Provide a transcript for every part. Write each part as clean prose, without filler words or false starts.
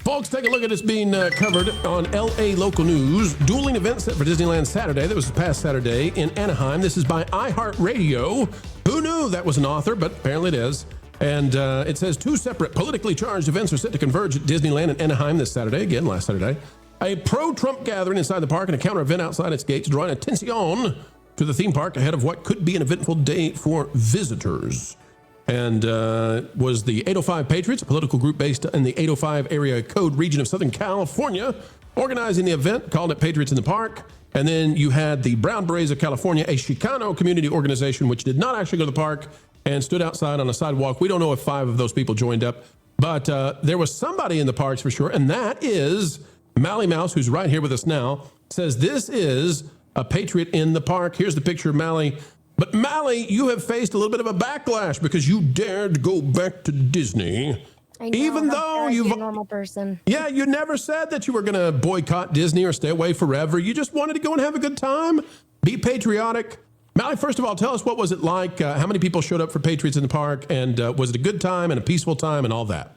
Folks, take a look at this being covered on LA local news. Dueling event set for Disneyland Saturday. That was this past Saturday in Anaheim. This is by iHeartRadio. Who knew that was an author, but apparently it is. And it says two separate politically charged events are set to converge at Disneyland in Anaheim this Saturday, again last Saturday. A pro-Trump gathering inside the park and a counter event outside its gates, drawing attention to the theme park ahead of what could be an eventful day for visitors. And was the 805 Patriots, a political group based in the 805 area code region of Southern California, organizing the event, called it Patriots in the Park. And then you had the Brown Berets of California, a Chicano community organization, which did not actually go to the park and stood outside on a sidewalk. We don't know if 5 of those people joined up, but there was somebody in the parks for sure. And that is Mally Mouse, who's right here with us now, says this is a Patriot in the park. Here's the picture of Mally. But Mally, you have faced a little bit of a backlash because you dared go back to Disney. I know, even though you're a normal person. Yeah, you never said that you were going to boycott Disney or stay away forever. You just wanted to go and have a good time, be patriotic. Mally, first of all, tell us, what was it like? How many people showed up for Patriots in the Park? And was it a good time and a peaceful time and all that?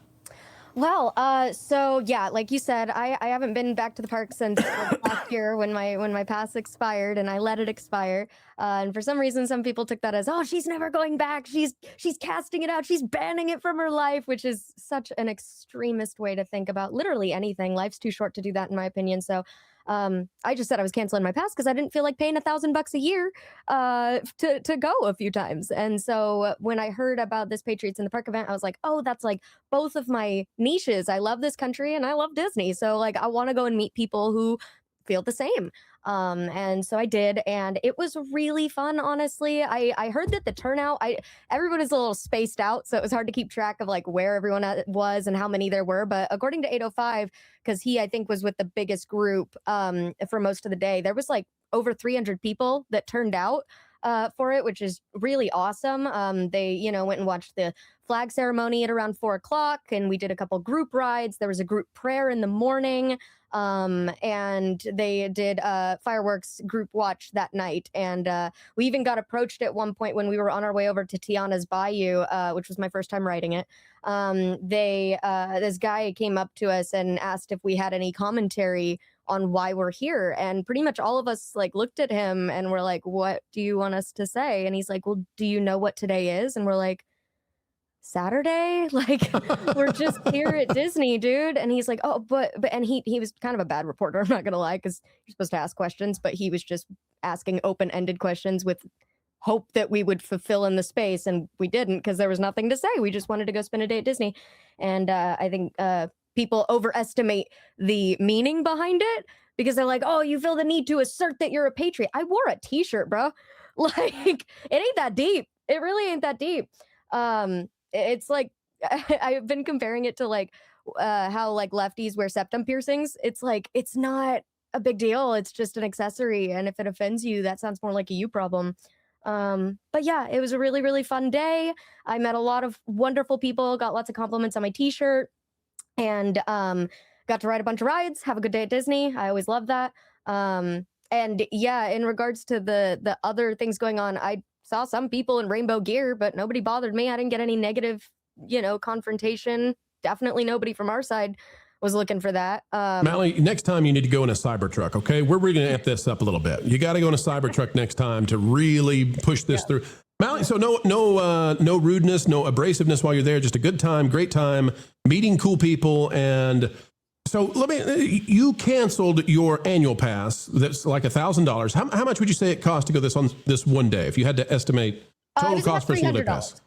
Well, so yeah, like you said, I haven't been back to the park since last year when my pass expired, and I let it expire. And for some reason, some people took that as, oh, she's never going back. She's casting it out. She's banning it from her life, which is such an extremist way to think about literally anything. Life's too short to do that, in my opinion. So I just said I was canceling my pass because I didn't feel like paying $1,000 a year to go a few times. And so when I heard about this Patriots in the Park event, I was like, oh, that's like both of my niches. I love this country and I love Disney. So like I want to go and meet people who feel the same. And so I did, and it was really fun, honestly. I heard that the turnout, everyone is a little spaced out, so it was hard to keep track of like where everyone was and how many there were. But according to 805, because he, I think, was with the biggest group for most of the day, there was like over 300 people that turned out for it, which is really awesome. They, went and watched the flag ceremony at around 4:00, and we did a couple group rides. There was a group prayer in the morning. And they did fireworks group watch that night. And we even got approached at one point when we were on our way over to Tiana's Bayou, which was my first time riding it. This guy came up to us and asked if we had any commentary on why we're here. And pretty much all of us like looked at him and we're like, what do you want us to say? And he's like, well, do you know what today is? And we're like, Saturday? Like, we're just here at Disney, dude. And he's like, oh, but and he was kind of a bad reporter, I'm not gonna lie, because you're supposed to ask questions, but he was just asking open-ended questions with hope that we would fulfill in the space, and we didn't, because there was nothing to say. We just wanted to go spend a day at Disney. And I think people overestimate the meaning behind it, because they're like, oh, you feel the need to assert that you're a patriot. I wore a t-shirt, bro. Like, it ain't that deep. It really ain't that deep. It's like, I've been comparing it to like how like lefties wear septum piercings. It's like, it's not a big deal. It's just an accessory. And if it offends you, that sounds more like a you problem. But yeah, it was a really, really fun day. I met a lot of wonderful people, got lots of compliments on my t-shirt, and got to ride a bunch of rides, have a good day at Disney. I always love that. And yeah, in regards to the other things going on, I saw some people in rainbow gear, but nobody bothered me. I didn't get any negative, confrontation. Definitely nobody from our side was looking for that. Mally, next time you need to go in a Cybertruck, okay? We're really going to amp this up a little bit. You got to go in a Cybertruck next time to really push this through. Mally, so no rudeness, no abrasiveness while you're there. Just a good time, great time, meeting cool people. And so you canceled your annual pass. That's like $1,000. How much would you say it cost to go this one day? If you had to estimate total cost for a single day pass?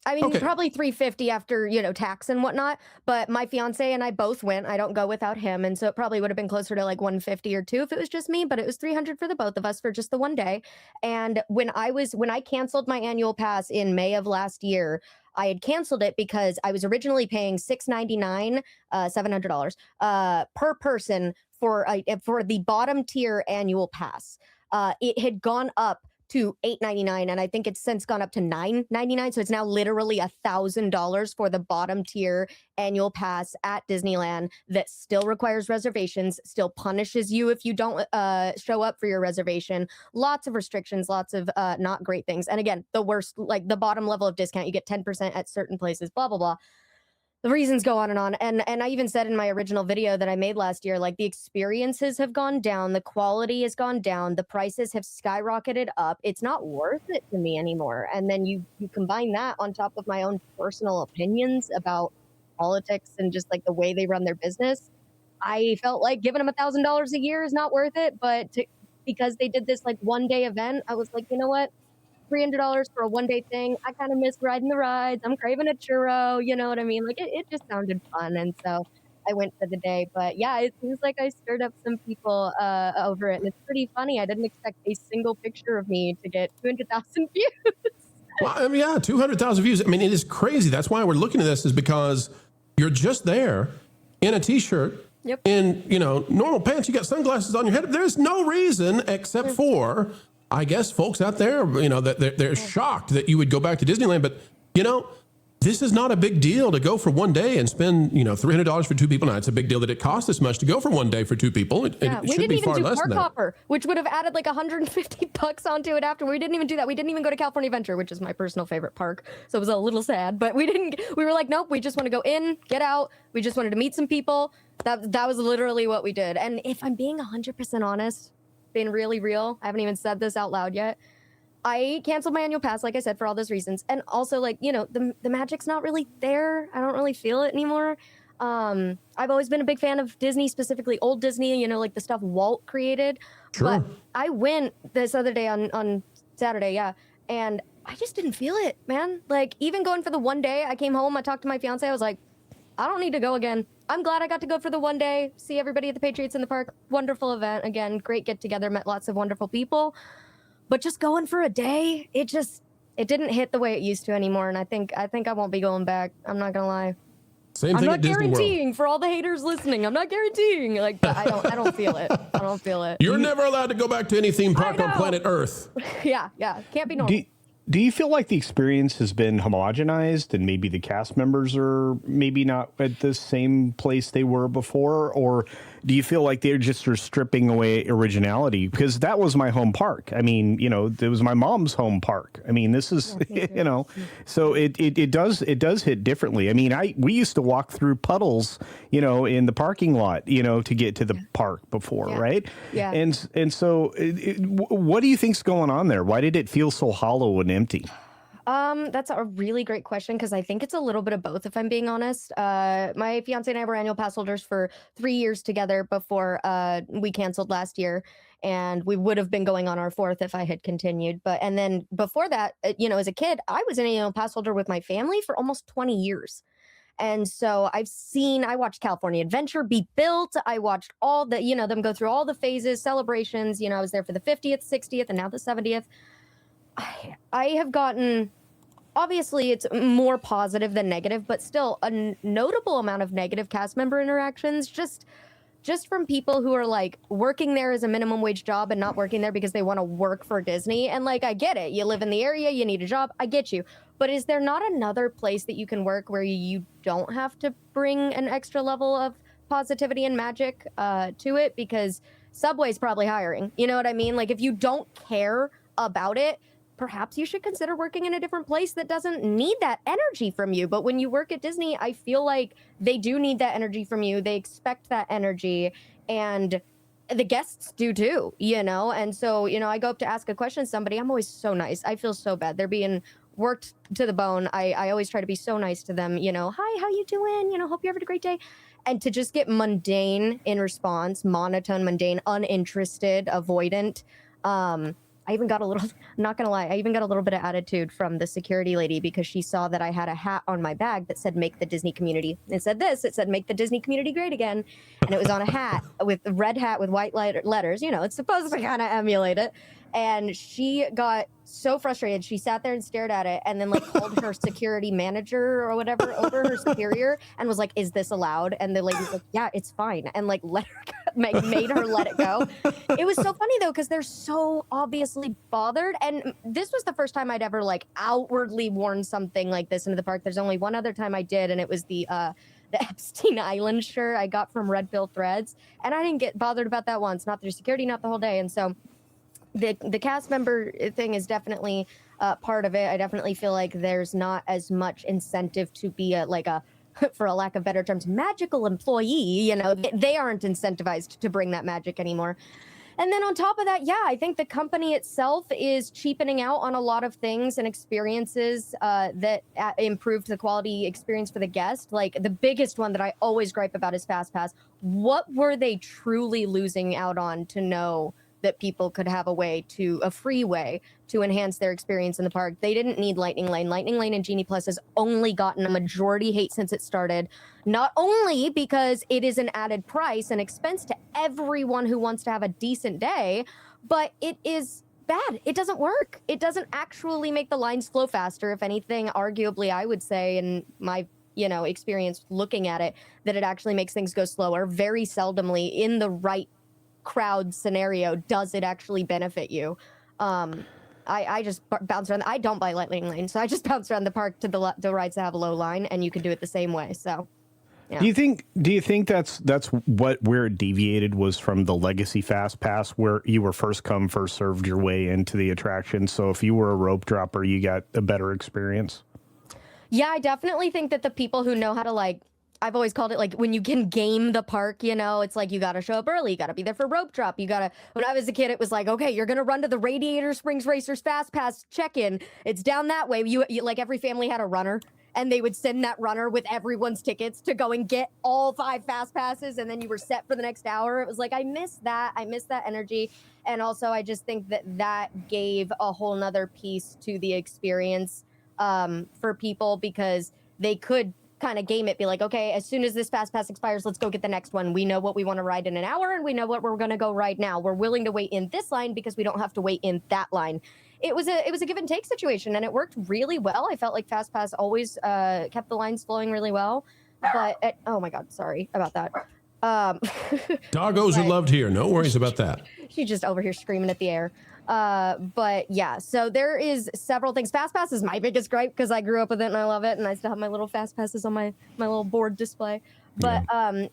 I mean, probably $350 after, tax and whatnot. But my fiance and I both went. I don't go without him. And so it probably would have been closer to like $150 or $200 if it was just me. But it was $300 for the both of us for just the one day. And when I canceled my annual pass in May of last year, I had canceled it because I was originally paying $699, $700 per person for the bottom tier annual pass. It had gone up to $899, and I think it's since gone up to $999. So it's now literally $1,000 for the bottom tier annual pass at Disneyland that still requires reservations, still punishes you if you don't show up for your reservation. Lots of restrictions, lots of not great things. And again, the worst, like the bottom level of discount, you get 10% at certain places, blah, blah, blah. The reasons go on and on. And I even said in my original video that I made last year, like the experiences have gone down, the quality has gone down, the prices have skyrocketed up. It's not worth it to me anymore. And then you combine that on top of my own personal opinions about politics and just like the way they run their business. I felt like giving them $1,000 a year is not worth it, but because they did this like 1-day event, I was like, you know what? $300 for a 1-day thing. I kind of miss riding the rides. I'm craving a churro. You know what I mean? Like it just sounded fun. And so I went for the day. But yeah, it seems like I stirred up some people over it. And it's pretty funny. I didn't expect a single picture of me to get 200,000 views. Well, I mean, yeah, 200,000 views. I mean, it is crazy. That's why we're looking at this, is because you're just there in a t-shirt, Yep. in, normal pants. You got sunglasses on your head. There's no reason except for, I guess, folks out there, that they're shocked that you would go back to Disneyland. But, this is not a big deal to go for 1 day and spend, $300 for two people. Now, it's a big deal that it costs this much to go for 1 day for two people. It We should didn't be even far do less Park than that. Hopper, which would have added like $150 onto it after. We didn't even do that. We didn't even go to California Adventure, which is my personal favorite park. So it was a little sad, but we were like, nope, we just want to go in, get out. We just wanted to meet some people. That was literally what we did. And if I'm being 100% honest, being really real, I haven't even said this out loud yet. I canceled my annual pass, like I said, for all those reasons. And also, like, the magic's not really there. I don't really feel it anymore. I've always been a big fan of Disney, specifically old Disney, like the stuff Walt created. Sure. But I went this other day on Saturday, yeah, and I just didn't feel it, man. Like, even going for the 1 day, I came home, I talked to my fiance, I was like, I don't need to go again. I'm glad I got to go for the 1 day, see everybody at the Patriots in the park. Wonderful event. Again, great get together, met lots of wonderful people. But just going for a day, it didn't hit the way it used to anymore. And I think I won't be going back. I'm not gonna lie. Same thing at Disney World. I'm not guaranteeing for all the haters listening. I'm not guaranteeing. Like, but I don't feel it. I don't feel it. You're never allowed to go back to any theme park on planet Earth. Yeah. Can't be normal. Do you feel like the experience has been homogenized and maybe the cast members are maybe not at the same place they were before? Or do you feel like they're just stripping away originality? Because that was my home park. I mean, it was my mom's home park. I mean, this is, so it does hit differently. I mean, we used to walk through puddles, in the parking lot, to get to the park before, right? Yeah. And so what do you think's going on there? Why did it feel so hollow and empty? That's a really great question, because I think it's a little bit of both, if I'm being honest. My fiance and I were annual pass holders for 3 years together before we canceled last year, and we would have been going on our 4th if I had continued. And then before that, as a kid, I was an annual pass holder with my family for almost 20 years. And so I watched California Adventure be built. I watched all the, them go through all the phases, celebrations. I was there for the 50th, 60th, and now the 70th. I have gotten, obviously it's more positive than negative, but still a notable amount of negative cast member interactions, just from people who are like working there as a minimum wage job and not working there because they want to work for Disney. And like, I get it. You live in the area, you need a job. I get you. But is there not another place that you can work where you don't have to bring an extra level of positivity and magic to it? Because Subway's probably hiring. You know what I mean? Like, if you don't care about it, perhaps you should consider working in a different place that doesn't need that energy from you. But when you work at Disney, I feel like they do need that energy from you. They expect that energy, and the guests do too, And so, I go up to ask a question to somebody. I'm always so nice. I feel so bad. They're being worked to the bone. I always try to be so nice to them, hi, how you doing? Hope you're having a great day. And to just get mundane in response, monotone, mundane, uninterested, avoidant, I even got a little, I'm not gonna lie, I even got a little bit of attitude from the security lady because she saw that I had a hat on my bag that said "Make the Disney Community." It said "Make the Disney Community Great Again," and it was on a hat with a red hat with white letters. It's supposed to kind of emulate it. And she got so frustrated. She sat there and stared at it, and then like called her security manager or whatever over, her superior, and was like, "Is this allowed?" And the lady's like, "Yeah, it's fine," and like made her let it go. It was so funny though, because they're so obviously bothered. And this was the first time I'd ever like outwardly worn something like this into the park. There's only one other time I did, and it was the Epstein Island shirt I got from Red Pill Threads, and I didn't get bothered about that once. Not through security, not the whole day. And so the cast member thing is definitely part of it. I definitely feel like there's not as much incentive to be a for a lack of better terms, magical employee, you know, they aren't incentivized to bring that magic anymore. And then on top of that, yeah, I think the company itself is cheapening out on a lot of things and experiences that improved the quality experience for the guest. Like the biggest one that I always gripe about is FastPass. What were they truly losing out on to know that people could have a free way to enhance their experience in the park? They didn't need Lightning Lane. Lightning Lane and Genie Plus has only gotten a majority hate since it started, not only because it is an added price and expense to everyone who wants to have a decent day, but it is bad. It doesn't work. It doesn't actually make the lines flow faster. If anything, arguably, I would say in my experience looking at it, that it actually makes things go slower. Very seldomly in the right crowd scenario does it actually benefit you. I just bounce around. I don't buy Lightning Lane, so I just bounce around the park to the rides that have a low line, and you can do it the same way. So, yeah. Do you think that's where it deviated was from the legacy Fast Pass, where you were first come first served your way into the attraction? So if you were a rope dropper, you got a better experience. Yeah, I definitely think that the people who know how to I've always called it when you can game the park, it's like you got to show up early. You got to be there for rope drop. When I was a kid, it was like, okay, you're going to run to the Radiator Springs Racers Fast Pass check-in. It's down that way. You like every family had a runner, and they would send that runner with everyone's tickets to go and get all 5 Fast Passes, and then you were set for the next hour. It was like, I miss that. I miss that energy. And also, I just think that gave a whole nother piece to the experience for people, because they could kind of game it, be like, okay, as soon as this Fast Pass expires, let's go get the next one. We know what we want to ride in an hour, and we know what we're going to go ride now. We're willing to wait in this line because we don't have to wait in that line. It was a give and take situation, and it worked really well. I felt like Fast Pass always kept the lines flowing really well. But oh my God, sorry about that. Doggos are loved here. No worries about that. She's just over here screaming at the air. But yeah, so there is several things. Fast Pass is my biggest gripe because I grew up with it and I love it, and I still have my little Fast Passes on my little board display. But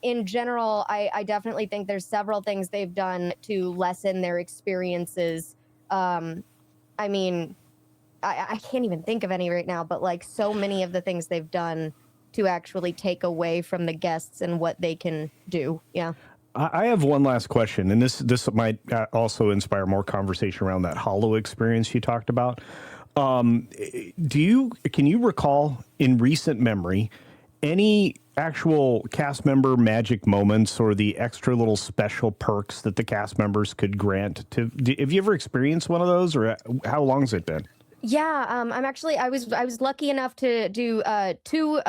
in general, I definitely think there's several things they've done to lessen their experiences. I mean, I can't even think of any right now, but so many of the things they've done to actually take away from the guests and what they can do. Yeah. I have one last question, and this might also inspire more conversation around that hollow experience you talked about. Can you recall in recent memory any actual cast member magic moments or the extra little special perks that the cast members could grant to? Have you ever experienced one of those, or how long's it been? Yeah, I was lucky enough to do 2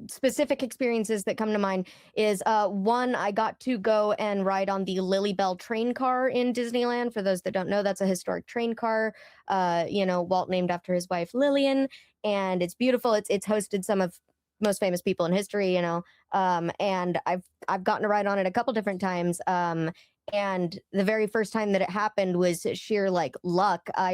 specific experiences that come to mind. Is one, I got to go and ride on the Lily Bell train car in Disneyland. For those that don't know, that's a historic train car. Walt named after his wife Lillian, and it's beautiful. It's hosted some of most famous people in history, and I've gotten to ride on it a couple different times. And the very first time that it happened was sheer luck. I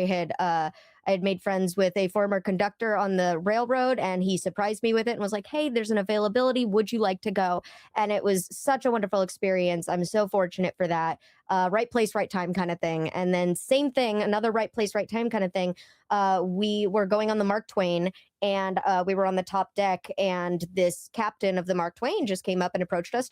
had made friends with a former conductor on the railroad, and he surprised me with it and was like, hey, there's an availability. Would you like to go? And it was such a wonderful experience. I'm so fortunate for that. Right place, right time kind of thing. And then same thing, another right place, right time kind of thing. We were going on the Mark Twain, and we were on the top deck, and this captain of the Mark Twain just came up and approached us,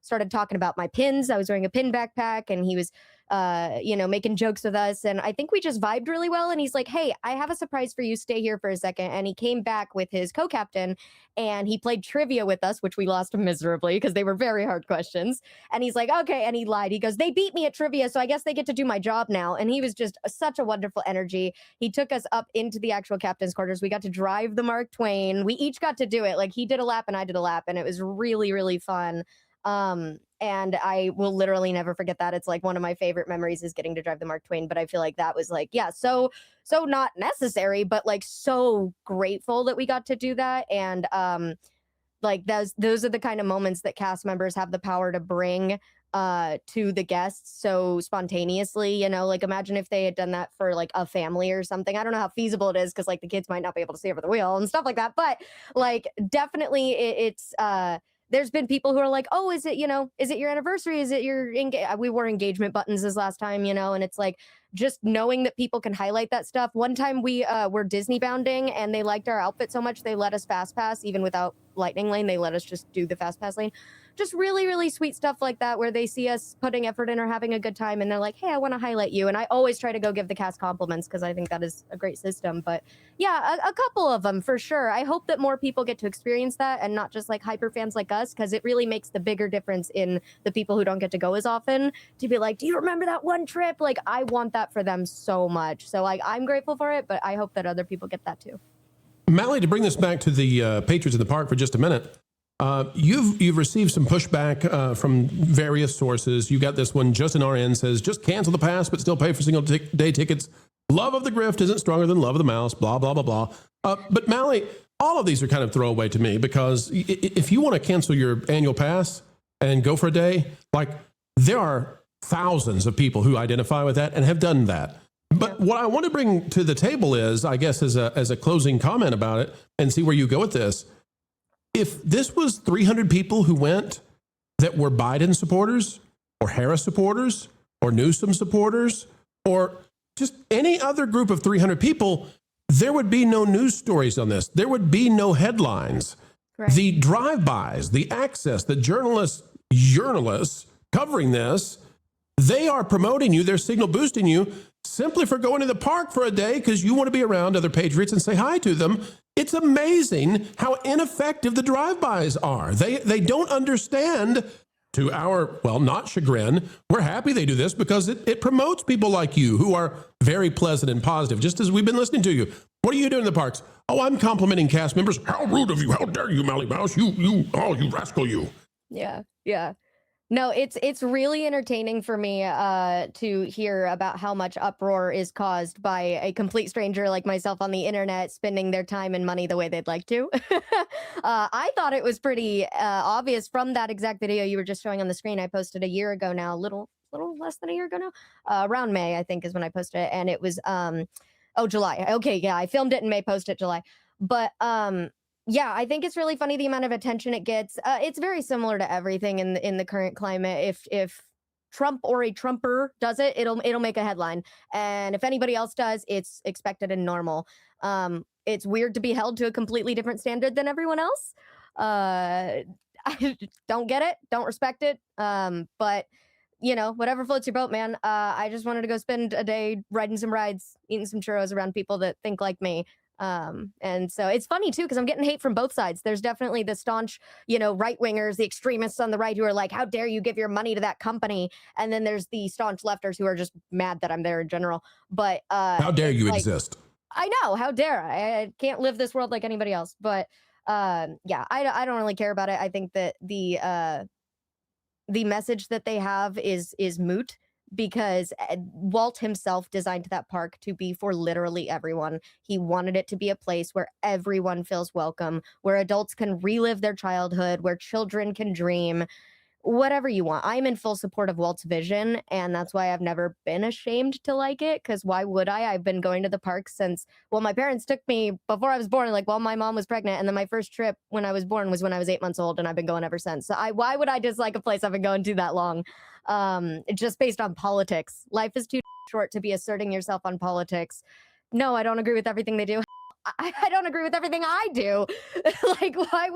started talking about my pins. I was wearing a pin backpack, and he was making jokes with us, and I think we just vibed really well. And he's like, hey, I have a surprise for you, stay here for a second. And he came back with his co-captain, and he played trivia with us, which we lost miserably because they were very hard questions. And he's like, okay, and he lied. He goes, they beat me at trivia, so I guess they get to do my job now. And he was just such a wonderful energy. He took us up into the actual captain's quarters. We got to drive the Mark Twain. We each got to do it. He did a lap and I did a lap, and it was really, really fun. And I will literally never forget that. It's one of my favorite memories is getting to drive the Mark Twain. But I feel like that was so not necessary, but so grateful that we got to do that. And those are the kind of moments that cast members have the power to bring to the guests so spontaneously. Imagine if they had done that for a family or something. I don't know how feasible it is because the kids might not be able to see over the wheel and stuff like that. But definitely it's there's been people who are like, oh, is it your anniversary? Is it your we wore engagement buttons this last time, and it's just knowing that people can highlight that stuff. One time we were Disney bounding and they liked our outfit so much they let us fast pass even without lightning lane. They let us just do the fast pass lane. Just really, really sweet stuff like that where they see us putting effort in or having a good time and they're like, hey, I want to highlight you. And I always try to go give the cast compliments because I think that is a great system. But yeah, a couple of them for sure. I hope that more people get to experience that and not just like hyper fans like us, because it really makes the bigger difference in the people who don't get to go as often to be like, do you remember that one trip? Like, I want that for them so much. So like, I'm grateful for it, but I hope that other people get that too. Mally, to bring this back to the Patriots in the park for just a minute, you've received some pushback from various sources. You got this one. Justin RN says, just cancel the pass, but still pay for single day tickets. Love of the grift isn't stronger than love of the mouse, blah, blah, blah, blah. But Mally, all of these are kind of throwaway to me because if you want to cancel your annual pass and go for a day, like there are thousands of people who identify with that and have done that. But what I want to bring to the table is, I guess, as a closing comment about it and see where you go with this. If this was 300 people who went that were Biden supporters or Harris supporters or Newsom supporters or just any other group of 300 people, there would be no news stories on this. There would be no headlines. Right. The drive-bys, the access, the journalists covering this, they are promoting you. They're signal boosting you simply for going to the park for a day because you want to be around other Patriots and say hi to them. It's amazing how ineffective the drive-bys are. They don't understand, to our, well, not chagrin. We're happy they do this because it promotes people like you who are very pleasant and positive, just as we've been listening to you. What are you doing in the parks? Oh, I'm complimenting cast members. How rude of you. How dare you, Mally Mouse? You rascal, you. Yeah. No, it's really entertaining for me to hear about how much uproar is caused by a complete stranger like myself on the internet spending their time and money the way they'd like to. I thought it was pretty obvious from that exact video you were just showing on the screen. I posted a year ago now, a little less than a year ago now, around May, I think is when I posted it. And it was, July. Okay, yeah, I filmed it in May, posted July. But yeah, I think it's really funny the amount of attention it gets. It's very similar to everything in the current climate. If Trump or a Trumper does it, it'll make a headline, and if anybody else does, it's expected and normal. It's weird to be held to a completely different standard than everyone else. I don't get it, don't respect it. But you know, whatever floats your boat, man. I just wanted to go spend a day riding some rides, eating some churros around people that think like me. And so it's funny too, because I'm getting hate from both sides. There's definitely the staunch, right wingers, the extremists on the right who are like, how dare you give your money to that company? And then there's the staunch lefters who are just mad that I'm there in general. But how dare you exist? I know, how dare I can't live this world like anybody else. But yeah, I don't really care about it. I think that the message that they have is moot, because Walt himself designed that park to be for literally everyone. He wanted it to be a place where everyone feels welcome, where adults can relive their childhood, where children can dream, whatever you want. I'm in full support of Walt's vision, and that's why I've never been ashamed to like it, because why would I? I've been going to the park since, well, my parents took me before I was born, like, well, my mom was pregnant, and then my first trip when I was born was when I was 8 months old, and I've been going ever since. So why would I dislike a place I've been going to that long? Just based on politics. Life is too short to be asserting yourself on politics. No, I don't agree with everything they do. I don't agree with everything I do. Like, why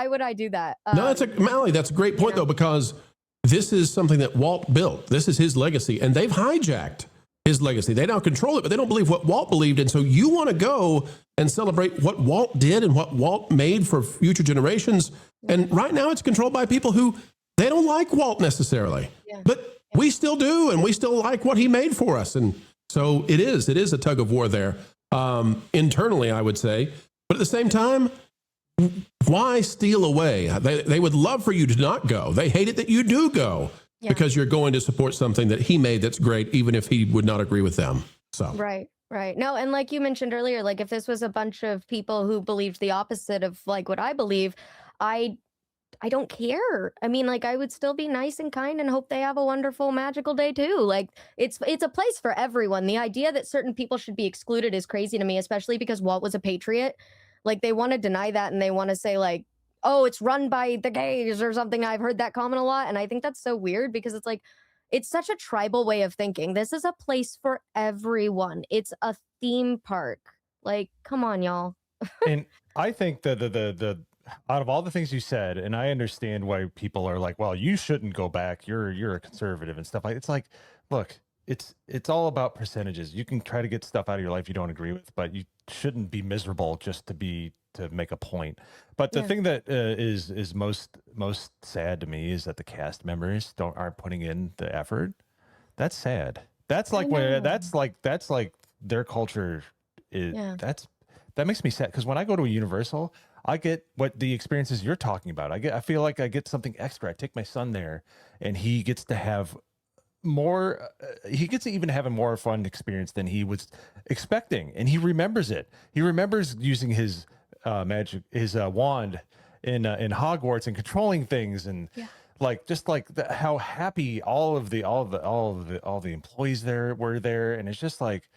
would I do that? No, Mally, that's a great point, though, because this is something that Walt built. This is his legacy, and they've hijacked his legacy. They now control it, but they don't believe what Walt believed. And so you want to go and celebrate what Walt did and what Walt made for future generations. And right now it's controlled by people who they don't like Walt necessarily, but we still do. And we still like what he made for us. And so it is a tug of war there. Internally, I would say, but at the same time, why steal away? They would love for you to not go. They hate it that you do go because you're going to support something that he made that's great, even if he would not agree with them. So right. No, and like you mentioned earlier, like if this was a bunch of people who believed the opposite of like what I believe, I don't care. I mean, like, I would still be nice and kind and hope they have a wonderful, magical day too. Like, it's a place for everyone. The idea that certain people should be excluded is crazy to me, especially because Walt was a patriot. Like, they want to deny that, and they want to say like, oh, it's run by the gays or something. I've heard that comment a lot, and I think that's so weird, because it's like, it's such a tribal way of thinking. This is a place for everyone. It's a theme park. Like, come on, y'all. And I think that the out of all the things you said, and I understand why people are like, well, you shouldn't go back. You're a conservative and stuff like. It's like, look, it's all about percentages. You can try to get stuff out of your life you don't agree with, but you shouldn't be miserable just to make a point. But the thing that is most sad to me is that the cast members aren't putting in the effort. That's sad. That's like where that's like their culture is. That makes me sad, because when I go to a Universal, I get what the experiences you're talking about. I feel like I get something extra. I take my son there, and he gets to have more. He gets to even have a more fun experience than he was expecting, and he remembers it. He remembers using his wand in Hogwarts and controlling things, and how happy all the employees there were there, and it's just like,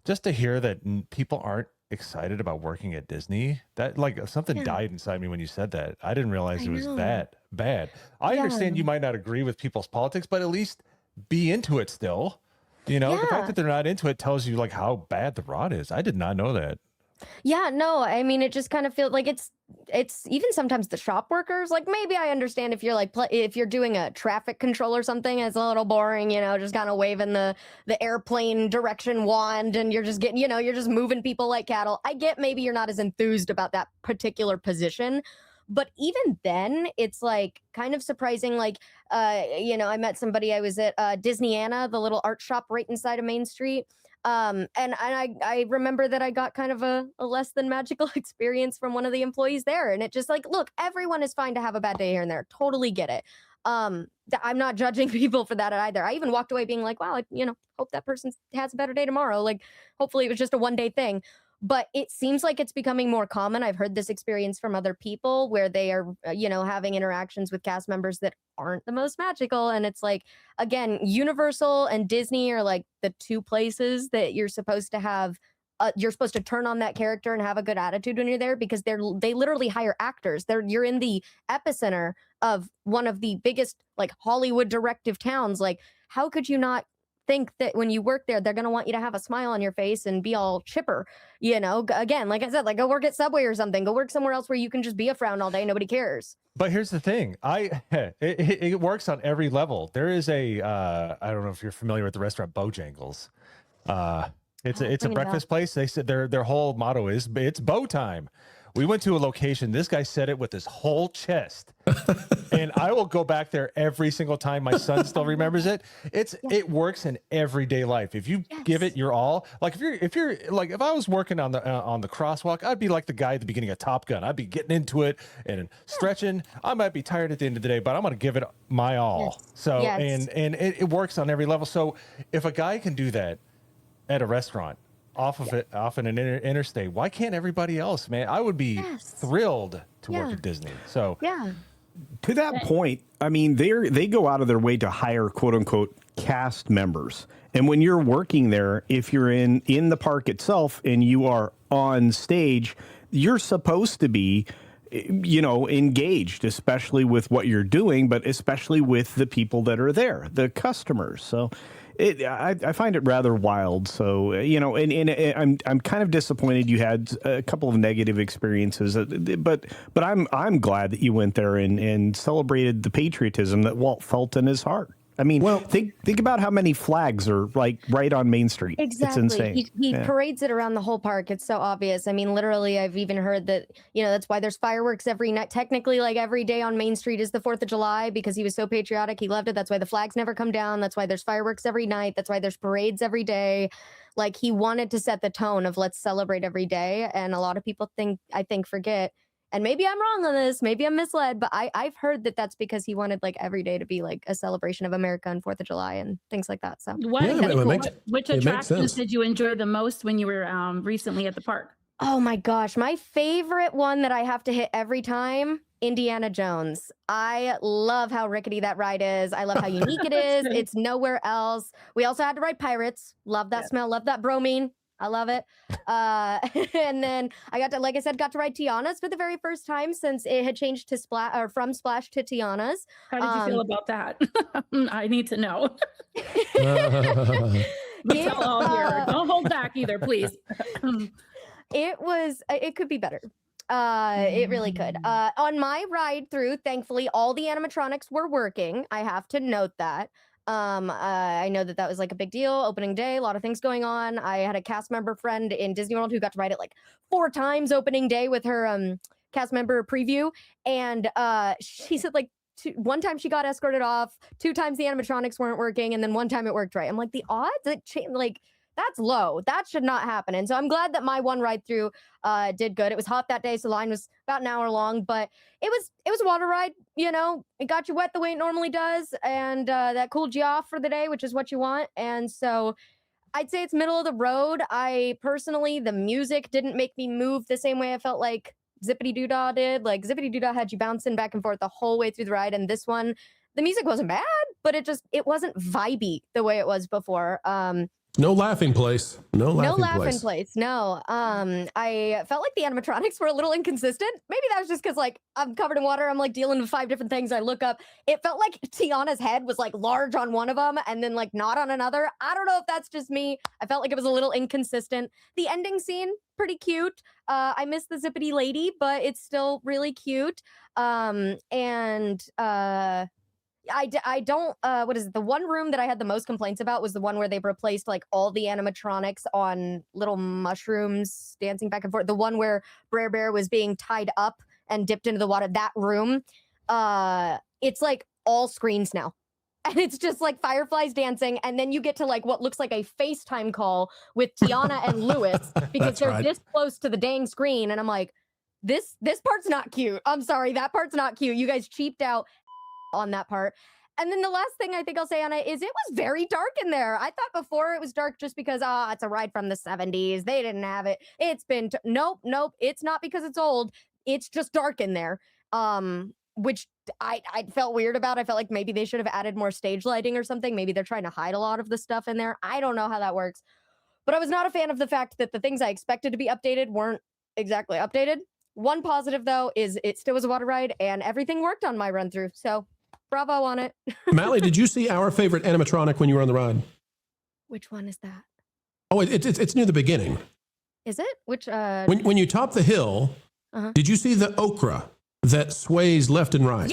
just to hear that people aren't excited about working at Disney, that like something died inside me when you said that. I didn't realize it was that bad. I understand you might not agree with people's politics, but at least be into it still. You know, the fact that they're not into it tells you like how bad the rot is. I did not know that. Yeah, no, I mean, it just kind of feels like it's even sometimes the shop workers. Like, maybe I understand if you're like if you're doing a traffic control or something, it's a little boring, you know, just kind of waving the airplane direction wand, and you're just getting, you know, you're just moving people like cattle. I get maybe you're not as enthused about that particular position, but even then, it's like kind of surprising. Like, you know, I met somebody. I was at Disneyland, the little art shop right inside of Main Street. And I remember that I got kind of a less than magical experience from one of the employees there. And it just like, look, everyone is fine to have a bad day here and there. Totally get it. I'm not judging people for that either. I even walked away being like, wow, you know, hope that person has a better day tomorrow. Like, hopefully it was just a one-day thing. But it seems like it's becoming more common. I've heard this experience from other people where they are, you know, having interactions with cast members that aren't the most magical. And it's like, again, Universal and Disney are like the two places that you're supposed to have. You're supposed to turn on that character and have a good attitude when you're there, because they literally hire actors. You're in the epicenter of one of the biggest like Hollywood directive towns. Like, how could you not think that when you work there, they're going to want you to have a smile on your face and be all chipper, you know? Again, like I said, like, go work at Subway or something. Go work somewhere else where you can just be a frown all day. Nobody cares. But here's the thing. It works on every level. There is I don't know if you're familiar with the restaurant Bojangles. It's a breakfast place. They said their whole motto is it's bow time. We went to a location. This guy said it with his whole chest, and I will go back there every single time. My son still remembers it. It works in everyday life. If you give it your all, like if you're like, if I was working on the crosswalk, I'd be like the guy at the beginning of Top Gun. I'd be getting into it and stretching. I might be tired at the end of the day, but I'm going to give it my all. So and it works on every level. So if a guy can do that at a restaurant, off an interstate, why can't everybody else, man? I would be thrilled to work at Disney. So to that point, I mean, they go out of their way to hire quote unquote cast members. And when you're working there, if you're in the park itself and you are on stage, you're supposed to be, you know, engaged, especially with what you're doing, but especially with the people that are there, the customers. So I find it rather wild. So, you know, and I'm kind of disappointed you had a couple of negative experiences, but I'm glad that you went there and celebrated the patriotism that Walt felt in his heart. I mean, well, think about how many flags are like right on Main Street. Exactly. It's insane. He parades it around the whole park. It's so obvious. I mean, literally, I've even heard that, you know, that's why there's fireworks every night. Technically, like every day on Main Street is the 4th of July, because he was so patriotic. He loved it. That's why the flags never come down. That's why there's fireworks every night. That's why there's parades every day. Like, he wanted to set the tone of let's celebrate every day. And a lot of people forget. And maybe I'm wrong on this, maybe I'm misled, but I've heard that that's because he wanted like every day to be like a celebration of America and 4th of July and things like that. So which attractions did you enjoy the most when you were recently at the park? Oh my gosh, my favorite one that I have to hit every time, Indiana Jones. I love how rickety that ride is. I love how unique it is. It's nowhere else. We also had to ride Pirates. Love that smell, love that bromine. I love it. And then I got to, like I said, got to ride Tiana's for the very first time since it had changed to from Splash to Tiana's. How did you feel about that? I need to know. Tell all here. Don't hold back either, please. It could be better. It really could. On my ride through, thankfully, all the animatronics were working. I have to note that. I know that was like a big deal. Opening day, a lot of things going on. I had a cast member friend in Disney World who got to ride it like 4 times opening day with her cast member preview, and she said like one time she got escorted off, 2 times the animatronics weren't working, and then 1 time it worked right. I'm like, the odds that's low. That should not happen. And so I'm glad that my one ride through did good. It was hot that day, so the line was about an hour long, but it was a water ride. You know, it got you wet the way it normally does, and that cooled you off for the day, which is what you want. And so I'd say it's middle of the road. The music didn't make me move the same way I felt like Zippity Doo-Dah did. Like Zippity Doo-Dah had you bouncing back and forth the whole way through the ride, and this one, the music wasn't bad, but it wasn't vibey the way it was before. No laughing place. No laughing place. No. I felt like the animatronics were a little inconsistent. Maybe that was just because like I'm covered in water. I'm like dealing with 5 different things. I look up. It felt like Tiana's head was like large on one of them and then like not on another. I don't know if that's just me. I felt like it was a little inconsistent. The ending scene, pretty cute. I miss the Zippity lady, but it's still really cute. I don't, what is it? The one room that I had the most complaints about was the one where they replaced like all the animatronics on little mushrooms dancing back and forth. The one where Brer Bear was being tied up and dipped into the water. That room, it's like all screens now. And it's just like fireflies dancing. And then you get to like what looks like a FaceTime call with Tiana and Lewis because they're this close to the dang screen. And I'm like, this part's not cute. I'm sorry, that part's not cute. You guys cheaped out on that part. And then the last thing I think I'll say on it is it was very dark in there. I thought before it was dark just because it's a ride from the 70s. They didn't have it. It's been nope. It's not because it's old. It's just dark in there. Which I felt weird about. I felt like maybe they should have added more stage lighting or something. Maybe they're trying to hide a lot of the stuff in there. I don't know how that works. But I was not a fan of the fact that the things I expected to be updated weren't exactly updated. One positive though is it still was a water ride and everything worked on my run through. So bravo on it. Mally, did you see our favorite animatronic when you were on the ride? Which one is that? Oh, it's near the beginning. Is it? Which when you top the hill, did you see the okra that sways left and right?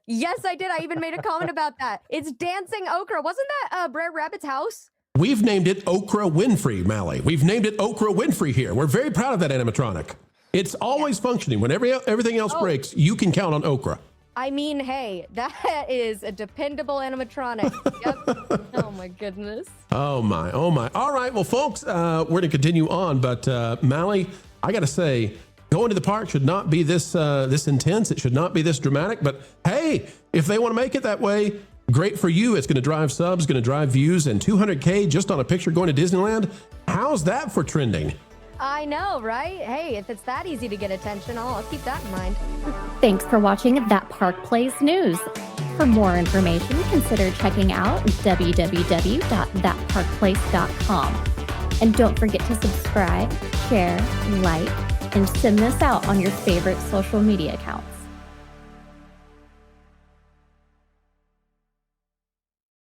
Yes, I did. I even made a comment about that. It's dancing okra. Wasn't that Brer Rabbit's house? We've named it Okra Winfrey, Mally. We've named it Okra Winfrey here. We're very proud of that animatronic. It's always functioning. When everything else breaks, you can count on Okra. I mean, hey, that is a dependable animatronic. Yep. Oh, my goodness. Oh, my. All right. Well, folks, we're going to continue on. But, Mally, I got to say, going to the park should not be this intense. It should not be this dramatic. But, hey, if they want to make it that way, great for you. It's going to drive subs, going to drive views, and 200K just on a picture going to Disneyland. How's that for trending? I know, right? Hey, if it's that easy to get attention, I'll keep that in mind. Thanks for watching That Park Plays News. For more information, consider checking out www.thatparkplace.com. And don't forget to subscribe, share, like, and send this out on your favorite social media accounts.